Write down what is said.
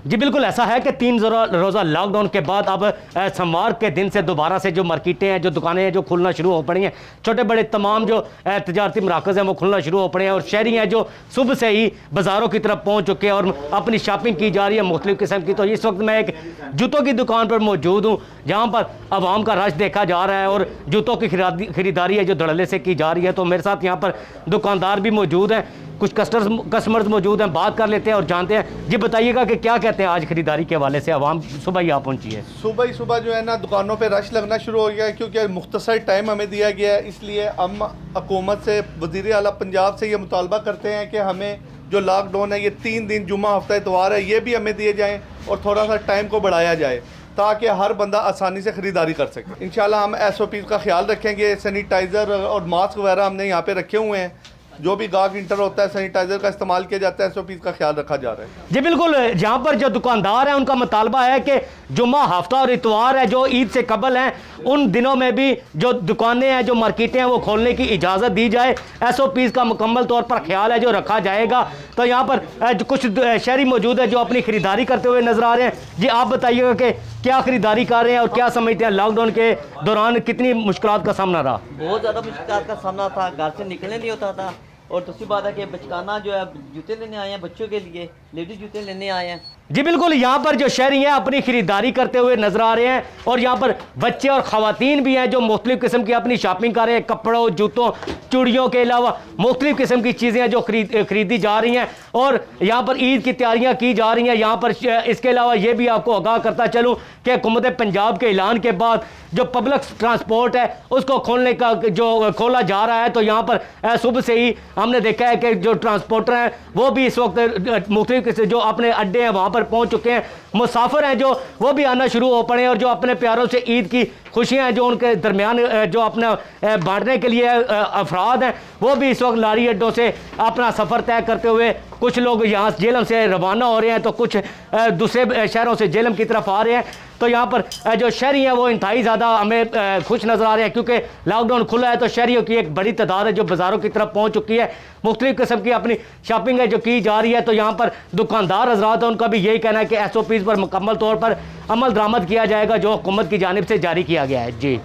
جی بالکل ایسا ہے کہ 3 روزہ لاک ڈاؤن کے بعد اب سوموار کے دن سے دوبارہ سے جو مارکیٹیں ہیں، جو دکانیں ہیں، جو کھلنا شروع ہو پڑی ہیں، چھوٹے بڑے تمام جو تجارتی مراکز ہیں وہ کھلنا شروع ہو پڑے ہیں، اور شہری ہیں جو صبح سے ہی بازاروں کی طرف پہنچ چکے ہیں اور اپنی شاپنگ کی جا رہی ہے مختلف قسم کی۔ تو اس وقت میں ایک جوتوں کی دکان پر موجود ہوں جہاں پر عوام کا رش دیکھا جا رہا ہے اور جوتوں کی خریداری ہے جو دھڑلے سے کی جا رہی ہے۔ تو میرے ساتھ یہاں پر دکاندار بھی موجود ہیں، کچھ کسٹمرز موجود ہیں، بات کر لیتے ہیں اور جانتے ہیں۔ جی بتائیے گا کہ کیا کہتے ہیں آج خریداری کے حوالے سے؟ عوام صبح ہی آ پہنچی ہے، صبح جو ہے نا دکانوں پہ رش لگنا شروع ہو گیا ہے، کیونکہ مختصر ٹائم ہمیں دیا گیا ہے۔ اس لیے ہم حکومت سے، وزیر اعلیٰ پنجاب سے یہ مطالبہ کرتے ہیں کہ ہمیں جو لاک ڈاؤن ہے، یہ 3 دن جمعہ ہفتہ اتوار ہے، یہ بھی ہمیں دیے جائیں اور تھوڑا سا ٹائم کو بڑھایا جائے تاکہ ہر بندہ آسانی سے خریداری کر سکے۔ انشاءاللہ ہم SOPs کا خیال رکھیں گے، سینیٹائزر اور ماسک وغیرہ ہم نے یہاں پہ رکھے ہوئے ہیں، جو بھی گاہک انٹر ہوتا ہے سینیٹائزر کا استعمال کیا جاتا ہے، SOPs کا خیال رکھا جا رہا ہے۔ جی بالکل، جہاں پر جو دکاندار ہیں ان کا مطالبہ ہے کہ جمعہ ہفتہ اور اتوار ہے جو عید سے قبل ہیں، ان دنوں میں بھی جو دکانیں ہیں، جو مارکیٹیں ہیں، وہ کھولنے کی اجازت دی جائے۔ SOPs کا مکمل طور پر خیال ہے جو رکھا جائے گا۔ تو یہاں پر کچھ شہری موجود ہیں جو اپنی خریداری کرتے ہوئے نظر آ رہے ہیں۔ جی آپ بتائیے گا کہ کیا خریداری کر رہے ہیں اور کیا سمجھتے ہیں لاک ڈاؤن کے دوران کتنی مشکلات کا سامنا رہا؟ بہت زیادہ مشکلات کا سامنا تھا، گھر سے نکلنے نہیں ہوتا تھا، اور دوسری بات ہے کہ بچکانہ جو ہے جوتے لینے آئے ہیں بچوں کے لیے، لیڈیز جوتے لینے آئے ہیں۔ جی بالکل، یہاں پر جو شہری ہیں اپنی خریداری کرتے ہوئے نظر آ رہے ہیں، اور یہاں پر بچے اور خواتین بھی ہیں جو مختلف قسم کی اپنی شاپنگ کر رہے ہیں، کپڑوں، جوتوں، چوڑیوں کے علاوہ مختلف قسم کی چیزیں ہیں جو خریدی جا رہی ہیں، اور یہاں پر عید کی تیاریاں کی جا رہی ہیں۔ یہاں پر اس کے علاوہ یہ بھی آپ کو آگاہ کرتا چلوں کہ حکومت پنجاب کے اعلان کے بعد جو پبلک ٹرانسپورٹ ہے اس کو کھولنے کا جو کھولا جا رہا ہے، تو یہاں پر صبح سے ہی ہم نے دیکھا ہے کہ جو ٹرانسپورٹر ہیں وہ بھی اس وقت مختلف قسم جو اپنے اڈے ہیں وہاں پر پہنچ چکے ہیں۔ مسافر ہیں جو وہ بھی آنا شروع ہو پڑے ہیں، اور جو اپنے پیاروں سے عید کی خوشیاں ہیں جو ان کے درمیان جو اپنا بانٹنے کے لیے افراد ہیں، وہ بھی اس وقت لاری اڈوں سے اپنا سفر طے کرتے ہوئے کچھ لوگ یہاں جہلم سے روانہ ہو رہے ہیں تو کچھ دوسرے شہروں سے جہلم کی طرف آ رہے ہیں۔ تو یہاں پر جو شہری ہیں وہ انتہائی زیادہ ہمیں خوش نظر آ رہے ہیں، کیونکہ لاک ڈاؤن کھلا ہے تو شہریوں کی ایک بڑی تعداد ہے جو بازاروں کی طرف پہنچ چکی ہے، مختلف قسم کی اپنی شاپنگ ہے جو کی جا رہی ہے۔ تو یہاں پر دکاندار حضرات ہیں ان کا بھی یہی کہنا ہے کہ SOPs پر مکمل طور پر عمل درآمد کیا جائے گا جو حکومت کی جانب سے جاری کیا گیا ہے۔ جی